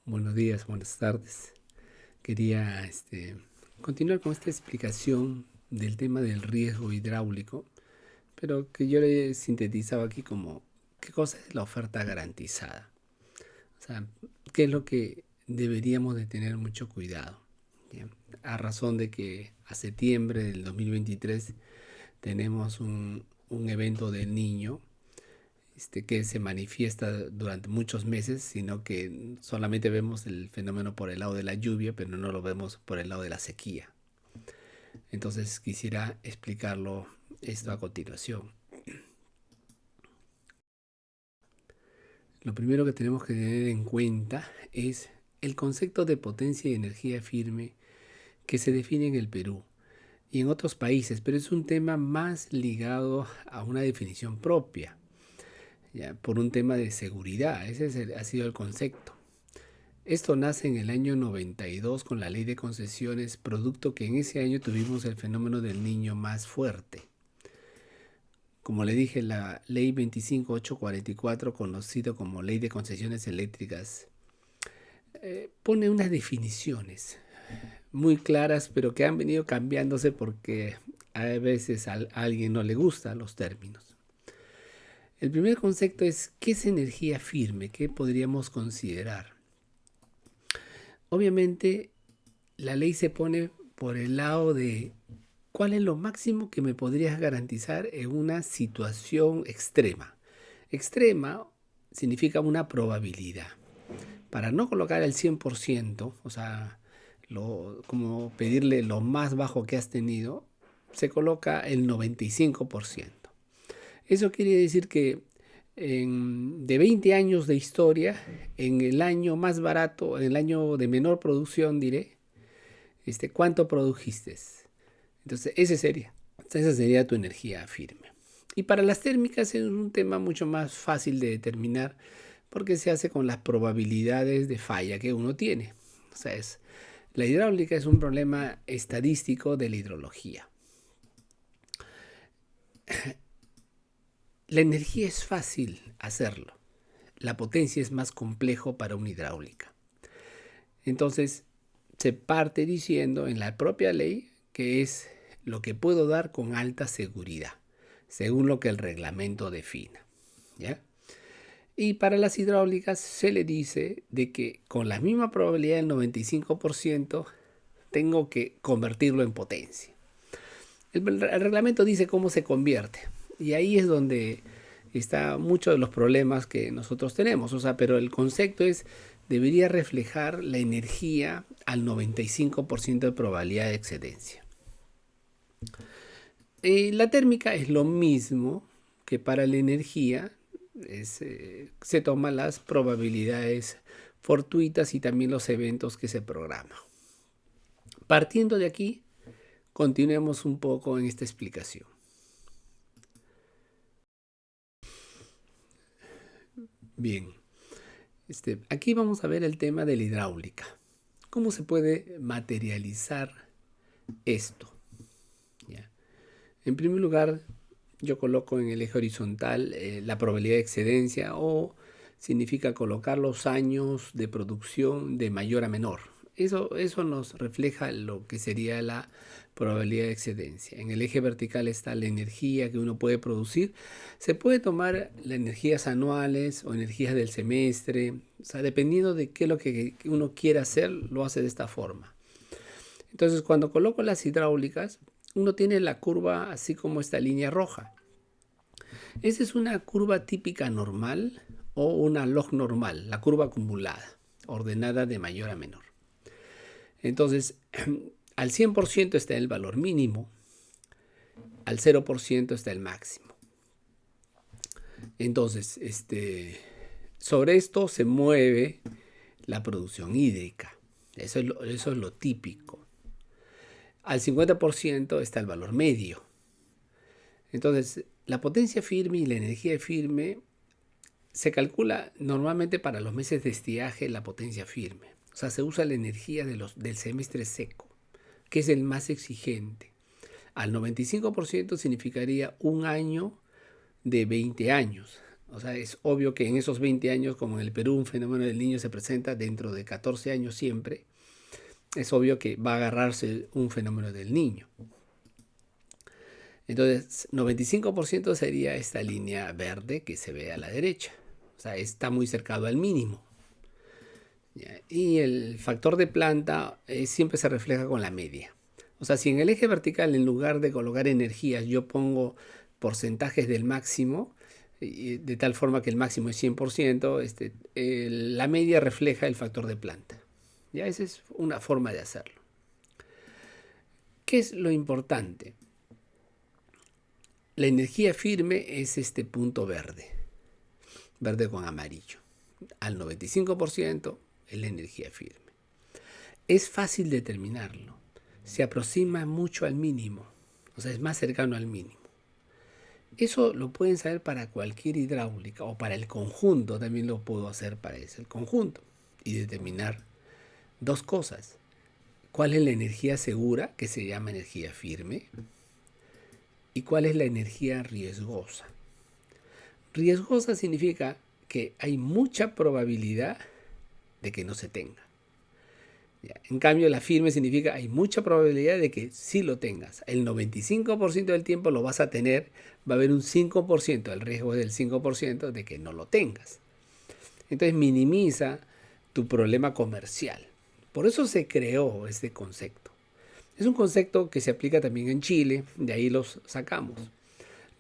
Buenos días, buenas tardes. Quería continuar con esta explicación del tema del riesgo hidráulico, pero que yo le sintetizaba aquí como qué cosa es la oferta garantizada. O sea, qué es lo que deberíamos de tener mucho cuidado. ¿Ya? A razón de que a septiembre del 2023 tenemos un evento del niño que se manifiesta durante muchos meses, sino que solamente vemos el fenómeno por el lado de la lluvia, pero no lo vemos por el lado de la sequía. Entonces quisiera explicarlo esto a continuación. Lo primero que tenemos que tener en cuenta es el concepto de potencia y energía firme que se define en el Perú y en otros países, pero es un tema más ligado a una definición propia, ¿ya? Por un tema de seguridad. Ha sido el concepto. Esto nace en el año 92 con la ley de concesiones, producto que en ese año tuvimos el fenómeno del niño más fuerte. Como le dije, la ley 25844, conocido como ley de concesiones eléctricas, pone unas definiciones muy claras, pero que han venido cambiándose porque a veces a alguien no le gustan los términos. El primer concepto es, ¿qué es energía firme? ¿Qué podríamos considerar? Obviamente, la ley se pone por el lado de cuál es lo máximo que me podrías garantizar en una situación extrema. Extrema significa una probabilidad. Para no colocar el 100%, o sea, como pedirle lo más bajo que has tenido, se coloca el 95%. Eso quiere decir que de 20 años de historia, en el año más barato, en el año de menor producción, diré, ¿cuánto produjiste? Entonces, esa sería tu energía firme. Y para las térmicas es un tema mucho más fácil de determinar porque se hace con las probabilidades de falla que uno tiene. O sea, la hidráulica es un problema estadístico de la hidrología. La energía es fácil hacerlo. La potencia es más complejo para una hidráulica. Entonces, se parte diciendo en la propia ley que es lo que puedo dar con alta seguridad, según lo que el reglamento defina, ¿ya? Y para las hidráulicas se le dice de que con la misma probabilidad del 95% tengo que convertirlo en potencia. El reglamento dice cómo se convierte. Y ahí es donde está muchos de los problemas que nosotros tenemos. O sea, pero el concepto es, debería reflejar la energía al 95% de probabilidad de excedencia. La térmica es lo mismo que para la energía. Se toman las probabilidades fortuitas y también los eventos que se programan. Partiendo de aquí, continuemos un poco en esta explicación. Bien, aquí vamos a ver el tema de la hidráulica. ¿Cómo se puede materializar esto? ¿Ya? En primer lugar, yo coloco en el eje horizontal la probabilidad de excedencia, o significa colocar los años de producción de mayor a menor. Eso nos refleja lo que sería la probabilidad de excedencia. En el eje vertical está la energía que uno puede producir. Se puede tomar las energías anuales o energías del semestre. O sea, dependiendo de qué es lo que uno quiera hacer, lo hace de esta forma. Entonces, cuando coloco las hidráulicas, uno tiene la curva así como esta línea roja. Esa es una curva típica normal o una log normal, la curva acumulada, ordenada de mayor a menor. Entonces, al 100% está el valor mínimo, al 0% está el máximo. Entonces, sobre esto se mueve la producción hídrica. Eso es lo típico. Al 50% está el valor medio. Entonces, la potencia firme y la energía firme se calcula normalmente para los meses de estiaje la potencia firme. O sea, se usa la energía del semestre seco, que es el más exigente. Al 95% significaría un año de 20 años. O sea, es obvio que en esos 20 años, como en el Perú, un fenómeno del niño se presenta dentro de 14 años siempre, es obvio que va a agarrarse un fenómeno del niño. Entonces, 95% sería esta línea verde que se ve a la derecha. O sea, está muy cercano al mínimo. ¿Ya? Y el factor de planta siempre se refleja con la media. O sea, si en el eje vertical, en lugar de colocar energías, yo pongo porcentajes del máximo, de tal forma que el máximo es 100%, la media refleja el factor de planta. Ya, esa es una forma de hacerlo. ¿Qué es lo importante? La energía firme es este punto verde, verde con amarillo. Al 95% es la energía firme. Es fácil determinarlo. Se aproxima mucho al mínimo, o sea, es más cercano al mínimo. Eso lo pueden saber para cualquier hidráulica o para el conjunto, también lo puedo hacer para ese, el conjunto, y determinar dos cosas. ¿Cuál es la energía segura, que se llama energía firme? ¿Y cuál es la energía riesgosa? Riesgosa significa que hay mucha probabilidad de que no se tenga. ¿Ya? En cambio, la firme significa hay mucha probabilidad de que sí lo tengas. El 95% del tiempo lo vas a tener, va a haber un 5%, el riesgo es del 5% de que no lo tengas. Entonces minimiza tu problema comercial. Por eso se creó este concepto. Es un concepto que se aplica también en Chile, de ahí los sacamos.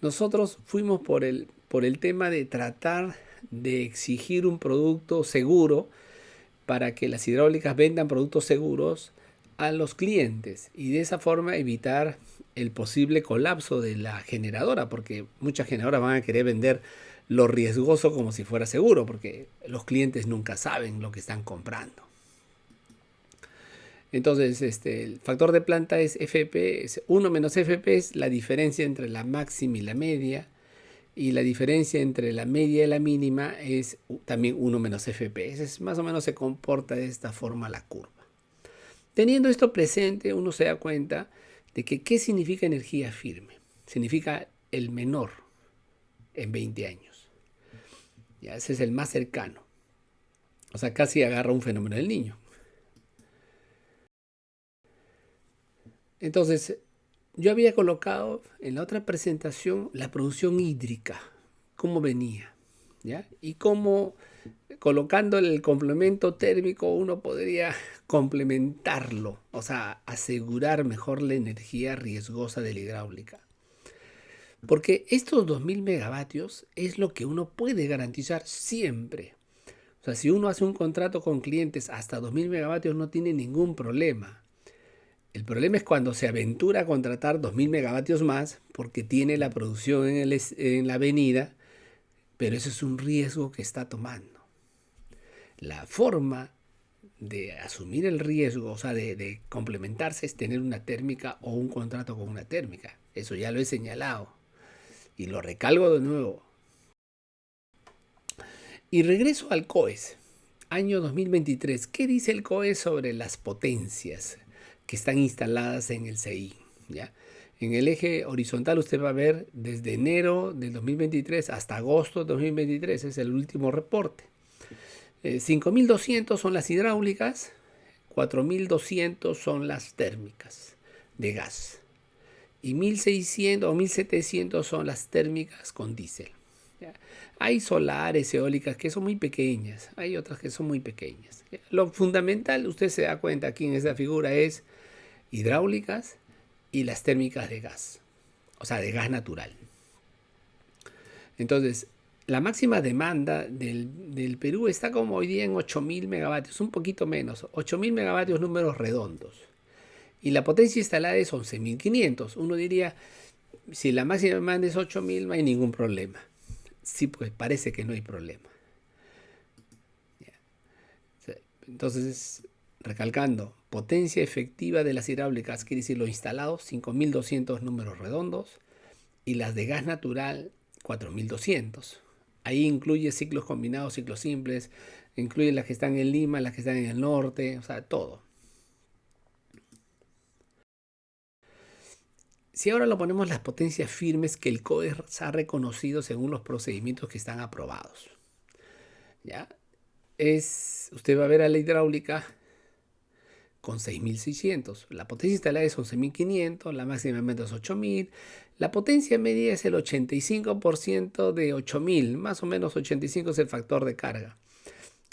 Nosotros fuimos por el tema de tratar de exigir un producto seguro para que las hidráulicas vendan productos seguros a los clientes y de esa forma evitar el posible colapso de la generadora, porque muchas generadoras van a querer vender lo riesgoso como si fuera seguro, porque los clientes nunca saben lo que están comprando. Entonces, el factor de planta es FP, es 1 menos FP es la diferencia entre la máxima y la media, y la diferencia entre la media y la mínima es también 1 menos FP. Más o menos se comporta de esta forma la curva. Teniendo esto presente, uno se da cuenta de que ¿qué significa energía firme? Significa el menor en 20 años. Ya, ese es el más cercano. O sea, casi agarra un fenómeno del niño. Entonces, yo había colocado en la otra presentación la producción hídrica, cómo venía, ¿ya? Y cómo colocando el complemento térmico uno podría complementarlo, o sea, asegurar mejor la energía riesgosa de la hidráulica. Porque estos 2000 megavatios es lo que uno puede garantizar siempre. O sea, si uno hace un contrato con clientes hasta 2000 megavatios no tiene ningún problema. El problema es cuando se aventura a contratar 2000 megavatios más porque tiene la producción en la avenida, pero eso es un riesgo que está tomando. La forma de asumir el riesgo, o sea, de complementarse es tener una térmica o un contrato con una térmica. Eso ya lo he señalado y lo recalco de nuevo. Y regreso al COES, año 2023. ¿Qué dice el COES sobre las potencias que están instaladas en el CI? ¿Ya? En el eje horizontal usted va a ver desde enero del 2023 hasta agosto de 2023, es el último reporte. 5.200 son las hidráulicas, 4.200 son las térmicas de gas y 1.600 o 1.700 son las térmicas con diésel. ¿Ya? Hay solares, eólicas que son muy pequeñas, hay otras que son muy pequeñas. Lo fundamental, usted se da cuenta aquí en esta figura, es hidráulicas y las térmicas de gas, o sea, de gas natural. Entonces, la máxima demanda del Perú está como hoy día en 8.000 megavatios, un poquito menos, 8.000 megavatios números redondos. Y la potencia instalada es 11.500. Uno diría, si la máxima demanda es 8.000, no hay ningún problema. Sí, pues parece que no hay problema. Entonces, recalcando, potencia efectiva de las hidráulicas, quiere decir lo instalado, 5.200 números redondos, y las de gas natural, 4.200. Ahí incluye ciclos combinados, ciclos simples, incluye las que están en Lima, las que están en el norte, o sea, todo. Si ahora lo ponemos las potencias firmes que el CODES ha reconocido según los procedimientos que están aprobados, ¿ya? Usted va a ver a la hidráulica con 6.600. La potencia instalada es 11.500, la máxima es 8.000. La potencia media es el 85% de 8.000, más o menos 85 es el factor de carga.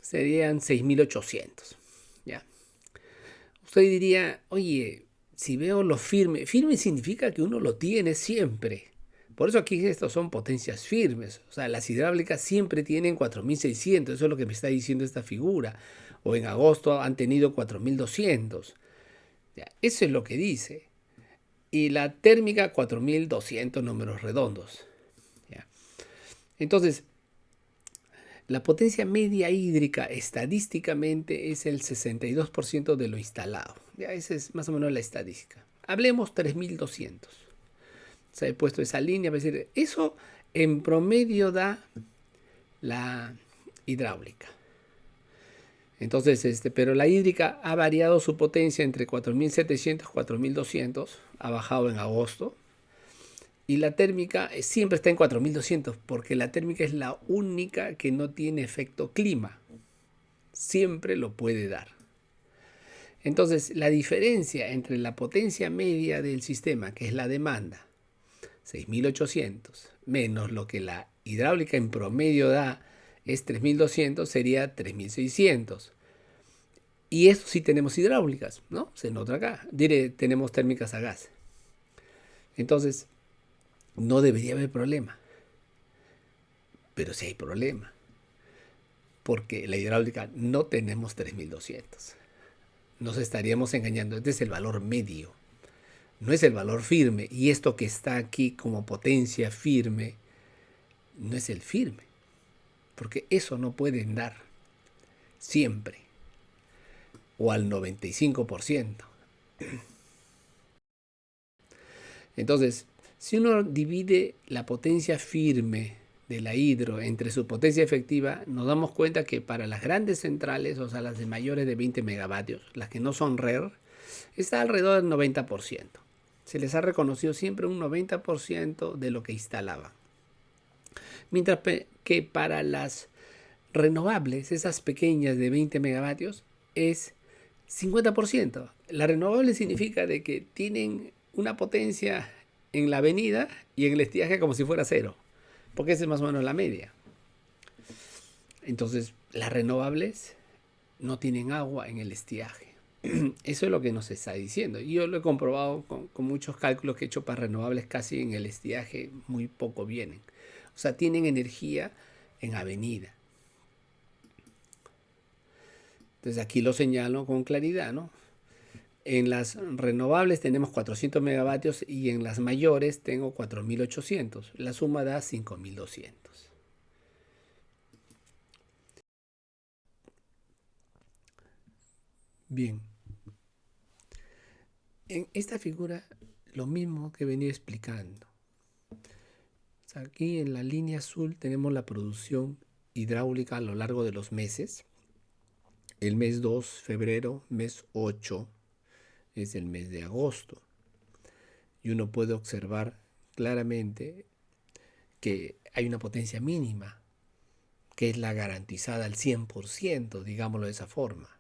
Serían 6.800, ¿ya? Usted diría, oye, si veo lo firme, firme significa que uno lo tiene siempre. Por eso aquí estos son potencias firmes. O sea, las hidráulicas siempre tienen 4.600. Eso es lo que me está diciendo esta figura. O en agosto han tenido 4.200. Ya, eso es lo que dice. Y la térmica 4.200 números redondos. ¿Ya? Entonces, la potencia media hídrica estadísticamente es el 62% de lo instalado. Ya, esa es más o menos la estadística. Hablemos 3.200. Se ha puesto esa línea para decir, eso en promedio da la hidráulica. Entonces, pero la hídrica ha variado su potencia entre 4.700 y 4.200, ha bajado en agosto. Y la térmica siempre está en 4.200, porque la térmica es la única que no tiene efecto clima. Siempre lo puede dar. Entonces, la diferencia entre la potencia media del sistema, que es la demanda, 6.800, menos lo que la hidráulica en promedio da, es 3.200, sería 3.600. Y eso sí tenemos hidráulicas, ¿no? Se nota acá. Tenemos térmicas a gas. Entonces, no debería haber problema. Pero sí hay problema. Porque la hidráulica no tenemos 3.200. Nos estaríamos engañando. Este es el valor medio. No es el valor firme. Y esto que está aquí como potencia firme, no es el firme. Porque eso no pueden dar siempre. O al 95%. Entonces, si uno divide la potencia firme de la hidro entre su potencia efectiva, nos damos cuenta que para las grandes centrales, o sea, las de mayores de 20 megavatios, las que no son RER, está alrededor del 90%. Se les ha reconocido siempre un 90% de lo que instalaban. Mientras que para las renovables, esas pequeñas de 20 megavatios, es 50%. La renovable significa de que tienen una potencia en la avenida y en el estiaje como si fuera cero, porque esa es más o menos la media. Entonces, las renovables no tienen agua en el estiaje. Eso es lo que nos está diciendo. Y yo lo he comprobado con muchos cálculos que he hecho para renovables, casi en el estiaje muy poco vienen. O sea, tienen energía en avenida. Entonces aquí lo señalo con claridad, ¿no? En las renovables tenemos 400 megavatios y en las mayores tengo 4.800. La suma da 5.200. Bien. En esta figura, lo mismo que he venido explicando. O sea, aquí en la línea azul tenemos la producción hidráulica a lo largo de los meses. El mes 2, febrero, mes 8, es el mes de agosto. Y uno puede observar claramente que hay una potencia mínima, que es la garantizada al 100%, digámoslo de esa forma.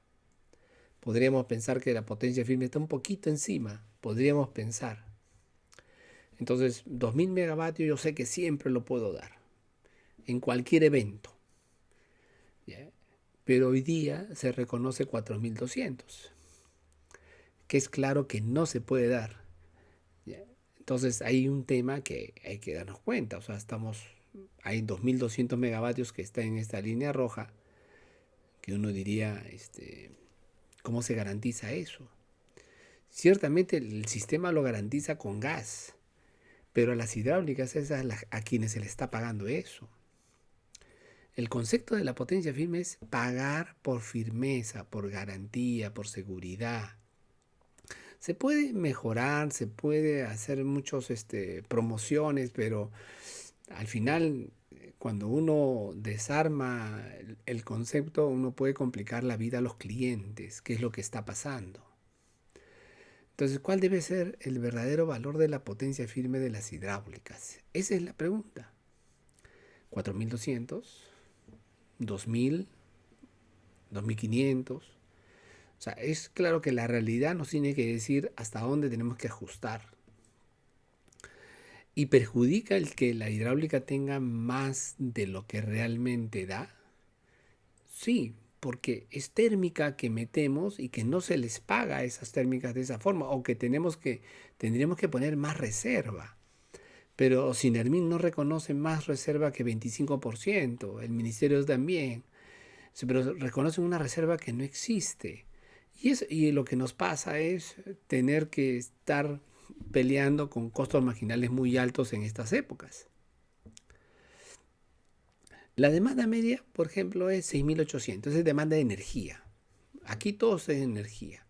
Podríamos pensar que la potencia firme está un poquito encima, podríamos pensar. Entonces, 2.000 megavatios yo sé que siempre lo puedo dar, en cualquier evento. ¿Ya? Pero hoy día se reconoce 4.200, que es claro que no se puede dar. ¿Ya? Entonces hay un tema que hay que darnos cuenta. O sea, hay 2.200 megavatios que está en esta línea roja, que uno diría, ¿cómo se garantiza eso? Ciertamente el sistema lo garantiza con gas, pero a las hidráulicas es a quienes se les está pagando eso. El concepto de la potencia firme es pagar por firmeza, por garantía, por seguridad. Se puede mejorar, se puede hacer muchas promociones, pero al final, cuando uno desarma el concepto, uno puede complicar la vida a los clientes, que es lo que está pasando. Entonces, ¿cuál debe ser el verdadero valor de la potencia firme de las hidráulicas? Esa es la pregunta. 4200, 2000, 2500. O sea, es claro que la realidad nos tiene que decir hasta dónde tenemos que ajustar. ¿Y perjudica el que la hidráulica tenga más de lo que realmente da? Sí, porque es térmica que metemos y que no se les paga a esas térmicas de esa forma, o que tendríamos que poner más reserva. Pero Sinermin no reconoce más reserva que 25%, el ministerio también, sí, pero reconocen una reserva que no existe. Y lo que nos pasa es tener que estar peleando con costos marginales muy altos en estas épocas. La demanda media, por ejemplo, es 6.800, es demanda de energía. Aquí todo es energía.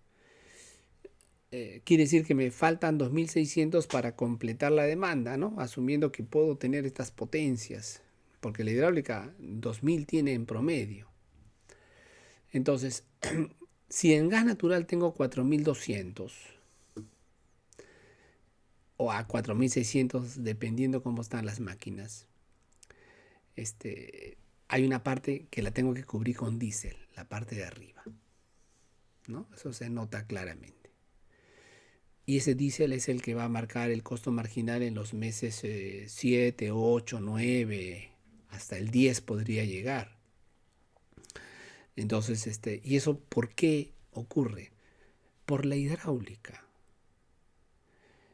Quiere decir que me faltan 2.600 para completar la demanda, ¿no? Asumiendo que puedo tener estas potencias, porque la hidráulica 2.000 tiene en promedio. Entonces, si en gas natural tengo 4.200 o a 4.600, dependiendo cómo están las máquinas, hay una parte que la tengo que cubrir con diésel, la parte de arriba, ¿no? Eso se nota claramente. Y ese diésel es el que va a marcar el costo marginal en los meses 7, 8, 9, hasta el 10 podría llegar. Entonces, ¿y eso por qué ocurre? Por la hidráulica.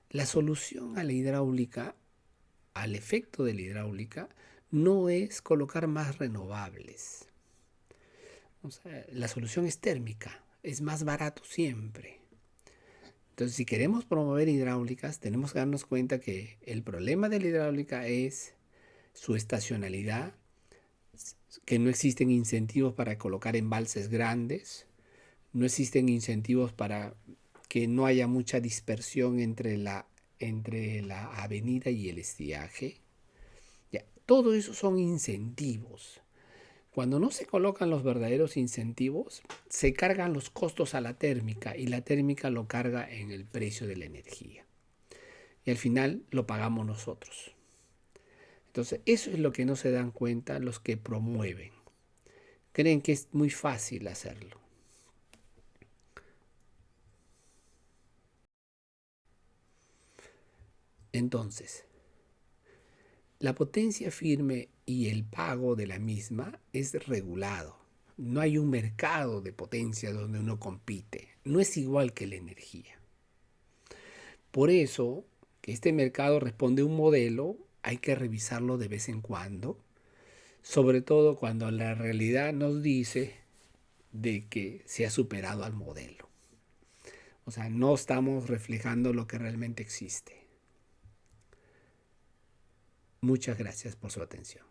La solución a la hidráulica, al efecto de la hidráulica, no es colocar más renovables. O sea, la solución es térmica, es más barato siempre. Entonces, si queremos promover hidráulicas, tenemos que darnos cuenta que el problema de la hidráulica es su estacionalidad, que no existen incentivos para colocar embalses grandes, no existen incentivos para que no haya mucha dispersión entre la avenida y el estiaje. Ya, todo eso son incentivos. Cuando no se colocan los verdaderos incentivos, se cargan los costos a la térmica y la térmica lo carga en el precio de la energía. Y al final lo pagamos nosotros. Entonces, eso es lo que no se dan cuenta los que promueven. Creen que es muy fácil hacerlo. Entonces, la potencia firme y el pago de la misma es regulado. No hay un mercado de potencia donde uno compite. No es igual que la energía. Por eso, que este mercado responde a un modelo, hay que revisarlo de vez en cuando, sobre todo cuando la realidad nos dice de que se ha superado al modelo. O sea, no estamos reflejando lo que realmente existe. Muchas gracias por su atención.